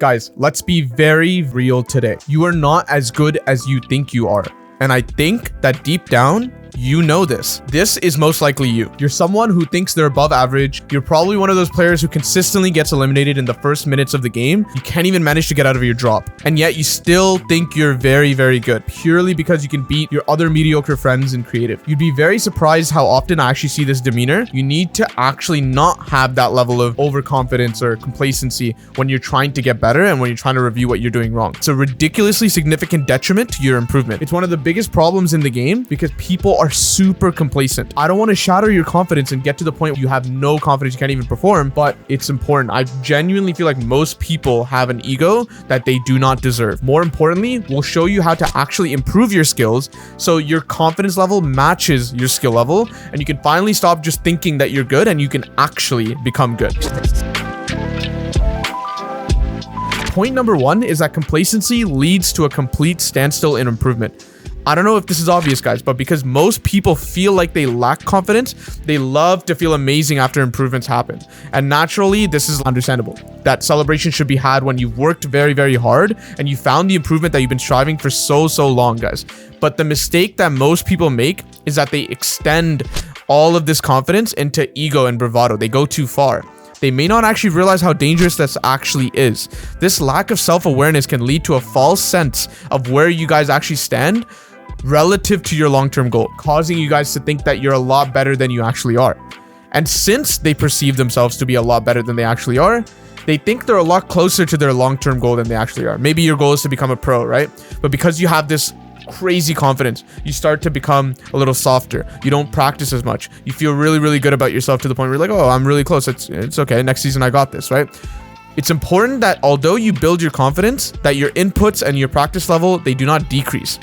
Guys, let's be very real today. You are not as good as you think you are. And I think that deep down, you know this. This is most likely you. You're someone who thinks they're above average. You're probably one of those players who consistently gets eliminated in the first minutes of the game. You can't even manage to get out of your drop. And yet you still think you're very, very good purely because you can beat your other mediocre friends in creative. You'd be very surprised how often I actually see this demeanor. You need to actually not have that level of overconfidence or complacency when you're trying to get better and when you're trying to review what you're doing wrong. It's a ridiculously significant detriment to your improvement. It's one of the biggest problems in the game because people are super complacent. I don't want to shatter your confidence and get to the point where you have no confidence, you can't even perform, but it's important. I genuinely feel like most people have an ego that they do not deserve. More importantly, we'll show you how to actually improve your skills so your confidence level matches your skill level and you can finally stop just thinking that you're good and you can actually become good. Point number one is that complacency leads to a complete standstill in improvement. I don't know if this is obvious, guys, but because most people feel like they lack confidence, they love to feel amazing after improvements happen. And naturally, this is understandable. That celebration should be had when you've worked very, very hard and you found the improvement that you've been striving for so long, guys. But the mistake that most people make is that they extend all of this confidence into ego and bravado. They go too far. They may not actually realize how dangerous this actually is. This lack of self-awareness can lead to a false sense of where you guys actually stand relative to your long-term goal, causing you guys to think that you're a lot better than you actually are. And since they perceive themselves to be a lot better than they actually are, they think they're a lot closer to their long-term goal than they actually are. Maybe your goal is to become a pro, right? But because you have this crazy confidence, you start to become a little softer. You don't practice as much. You feel really, really good about yourself to the point where you're like, oh, I'm really close. It's okay. Next season, I got this, right? It's important that although you build your confidence, that your inputs and your practice level, they do not decrease.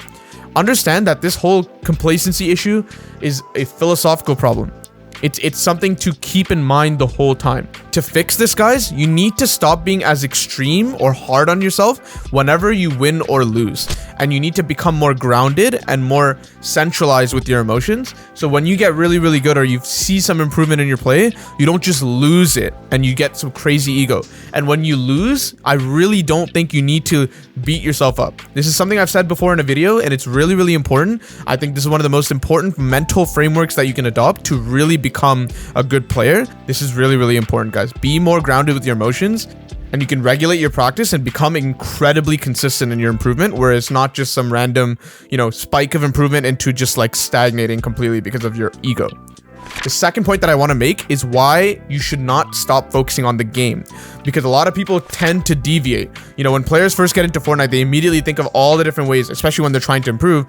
Understand that this whole complacency issue is a philosophical problem. It's something to keep in mind the whole time. To fix this, guys, you need to stop being as extreme or hard on yourself whenever you win or lose. And you need to become more grounded and more centralized with your emotions. So when you get really, really good or you see some improvement in your play, you don't just lose it and you get some crazy ego. And when you lose, I really don't think you need to beat yourself up. This is something I've said before in a video and it's really, really important. I think this is one of the most important mental frameworks that you can adopt to really become a good player. This is really, really important, guys. Be more grounded with your emotions and you can regulate your practice and become incredibly consistent in your improvement, where it's not just some random, spike of improvement into just like stagnating completely because of your ego. The second point that I want to make is why you should not stop focusing on the game, because a lot of people tend to deviate. When players first get into Fortnite, they immediately think of all the different ways, especially when they're trying to improve,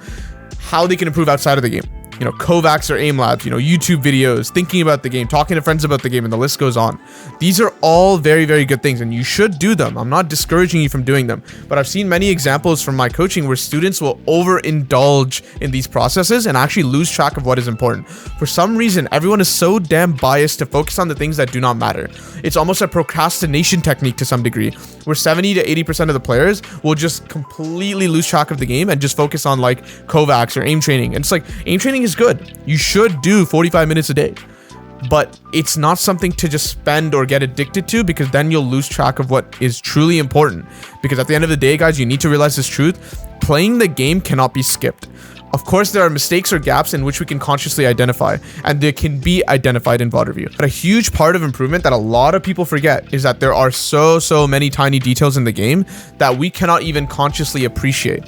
how they can improve outside of the game. Kovacs or aim labs, YouTube videos, thinking about the game, talking to friends about the game, and the list goes on. These are all very, very good things and you should do them. I'm not discouraging you from doing them, but I've seen many examples from my coaching where students will overindulge in these processes and actually lose track of what is important. For some reason, everyone is so damn biased to focus on the things that do not matter. It's almost a procrastination technique to some degree, where 70 to 80% of the players will just completely lose track of the game and just focus on like Kovacs or aim training. And it's like, aim training is good. You should do 45 minutes a day, but it's not something to just spend or get addicted to, because then you'll lose track of what is truly important. Because at the end of the day, guys, you need to realize this truth. Playing the game cannot be skipped. Of course, there are mistakes or gaps in which we can consciously identify, and they can be identified in VOD review. But a huge part of improvement that a lot of people forget is that there are so many tiny details in the game that we cannot even consciously appreciate.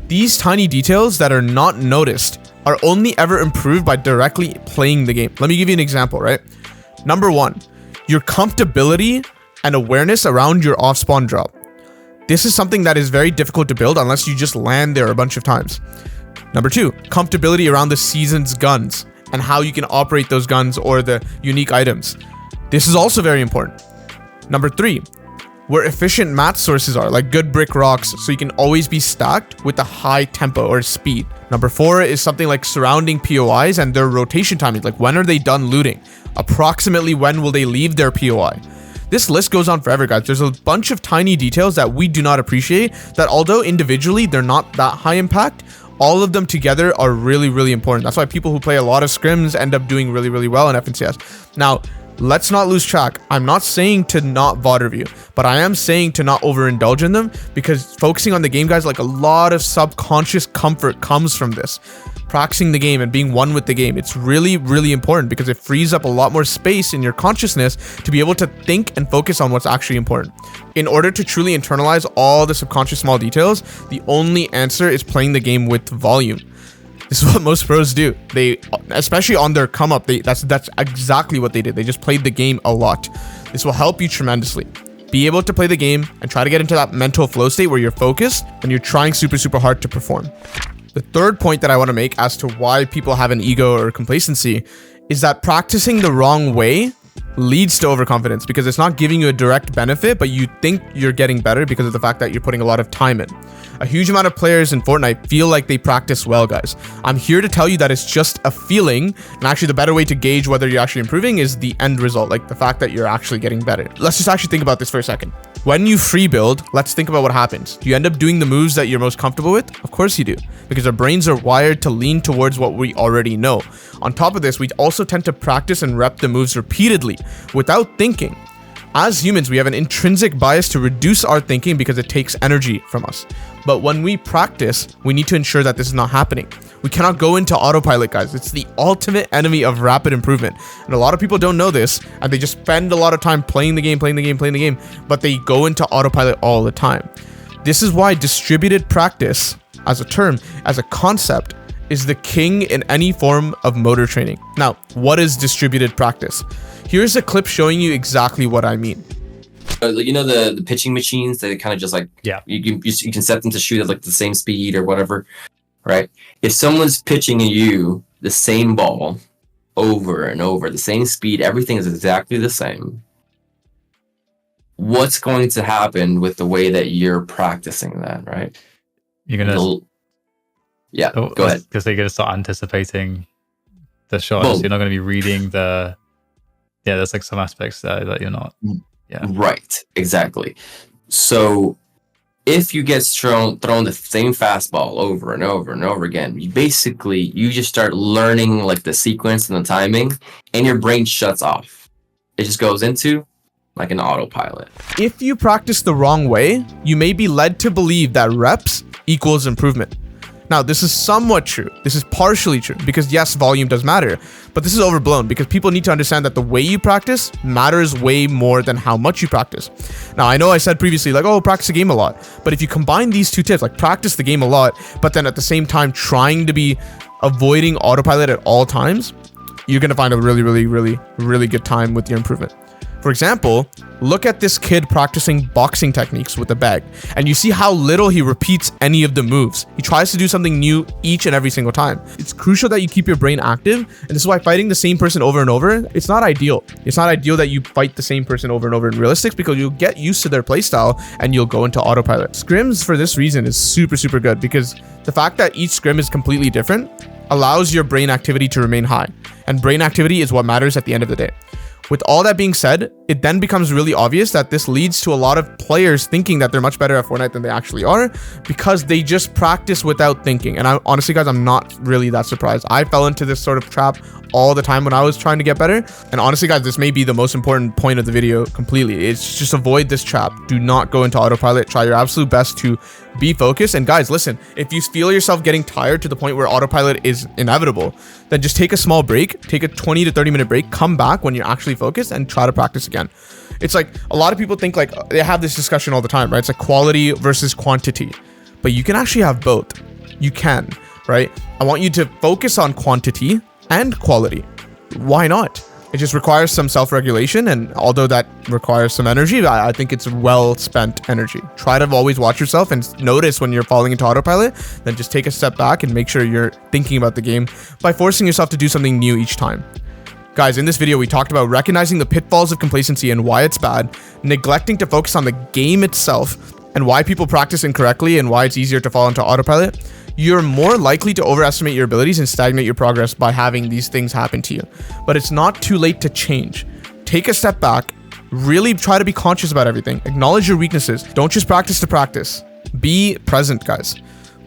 These tiny details that are not noticed are only ever improved by directly playing the game. Let me give you an example, right? Number one, your comfortability and awareness around your off-spawn drop. This is something that is very difficult to build unless you just land there a bunch of times. Number two, comfortability around the season's guns and how you can operate those guns or the unique items. This is also very important. Number three, where efficient mat sources are, like good brick rocks, so you can always be stacked with a high tempo or speed. Number four is something like surrounding POIs and their rotation timing, like when are they done looting? Approximately when will they leave their POI? This list goes on forever, guys. There's a bunch of tiny details that we do not appreciate, that although individually they're not that high impact, all of them together are really, really important. That's why people who play a lot of scrims end up doing really, really well in FNCS. Now, let's not lose track. I'm not saying to not VOD review, but I am saying to not overindulge in them, because focusing on the game, guys, like a lot of subconscious comfort comes from this. Practicing the game and being one with the game. It's really, really important because it frees up a lot more space in your consciousness to be able to think and focus on what's actually important. In order to truly internalize all the subconscious small details, the only answer is playing the game with volume. This is what most pros do. They, especially on their come up, that's exactly what they did. They just played the game a lot. This will help you tremendously. Be able to play the game and try to get into that mental flow state where you're focused and you're trying super, super hard to perform. The third point that I want to make as to why people have an ego or complacency is that practicing the wrong way leads to overconfidence, because it's not giving you a direct benefit, but you think you're getting better because of the fact that you're putting a lot of time in. A huge amount of players in Fortnite feel like they practice well, guys. I'm here to tell you that it's just a feeling, and actually the better way to gauge whether you're actually improving is the end result, like the fact that you're actually getting better. Let's just actually think about this for a second. When you free build, let's think about what happens. Do you end up doing the moves that you're most comfortable with? Of course you do, because our brains are wired to lean towards what we already know. On top of this, we also tend to practice and rep the moves repeatedly without thinking. As humans, we have an intrinsic bias to reduce our thinking because it takes energy from us. But when we practice, we need to ensure that this is not happening. We cannot go into autopilot, guys. It's the ultimate enemy of rapid improvement. And a lot of people don't know this, and they just spend a lot of time playing the game, but they go into autopilot all the time. This is why distributed practice, as a term, as a concept, is the king in any form of motor training. Now, what is distributed practice? Here's a clip showing you exactly what I mean. You know the pitching machines, they kind of just like, yeah, you can set them to shoot at like the same speed or whatever, right? If someone's pitching at you the same ball over and over, the same speed, everything is exactly the same, what's going to happen with the way that you're practicing that, right? You're gonna go ahead, because they're gonna start anticipating the shots. Well, you're not gonna be reading the there's like some aspects there that you're not. Yeah, right, exactly. So if you get thrown the same fastball over and over and over again, you just start learning like the sequence and the timing, and your brain shuts off. It just goes into like an autopilot. If you practice the wrong way, you may be led to believe that reps equals improvement. Now, this is somewhat true. This is partially true, because yes, volume does matter, but this is overblown because people need to understand that the way you practice matters way more than how much you practice. Now, I know I said previously, like, oh, practice the game a lot, but if you combine these two tips, like practice the game a lot, but then at the same time trying to be avoiding autopilot at all times, you're going to find a really, really, really, really good time with your improvement. For example, look at this kid practicing boxing techniques with a bag, and you see how little he repeats any of the moves. He tries to do something new each and every single time. It's crucial that you keep your brain active, and this is why fighting the same person over and over, it's not ideal. It's not ideal that you fight the same person over and over in realistics, because you'll get used to their playstyle and you'll go into autopilot. Scrims, for this reason, is super, super good, because the fact that each scrim is completely different allows your brain activity to remain high, and brain activity is what matters at the end of the day. With all that being said, it then becomes really obvious that this leads to a lot of players thinking that they're much better at Fortnite than they actually are, because they just practice without thinking. And honestly, guys, I'm not really that surprised. I fell into this sort of trap all the time when I was trying to get better. And honestly, guys, this may be the most important point of the video completely. It's just avoid this trap. Do not go into autopilot. Try your absolute best to be focused. And guys, listen, if you feel yourself getting tired to the point where autopilot is inevitable, then just take a small break, take a 20 to 30 minute break, come back when you're actually focused and try to practice again. It's like a lot of people think, like, they have this discussion all the time, right? It's like quality versus quantity, but you can actually have both. You can, right? I want you to focus on quantity and quality. Why not? It just requires some self-regulation, and although that requires some energy, I think it's well spent energy. Try to always watch yourself and notice when you're falling into autopilot, then just take a step back and make sure you're thinking about the game by forcing yourself to do something new each time. Guys, in this video, we talked about recognizing the pitfalls of complacency and why it's bad, neglecting to focus on the game itself, and why people practice incorrectly and why it's easier to fall into autopilot. You're more likely to overestimate your abilities and stagnate your progress by having these things happen to you. But it's not too late to change. Take a step back, really try to be conscious about everything, acknowledge your weaknesses. Don't just practice to practice. Be present, guys.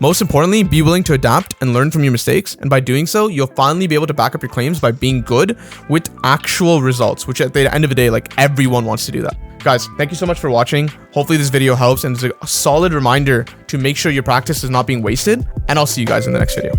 Most importantly, be willing to adapt and learn from your mistakes. And by doing so, you'll finally be able to back up your claims by being good with actual results, which at the end of the day, like everyone wants to do that. Guys, thank you so much for watching. Hopefully this video helps and is a solid reminder to make sure your practice is not being wasted. And I'll see you guys in the next video.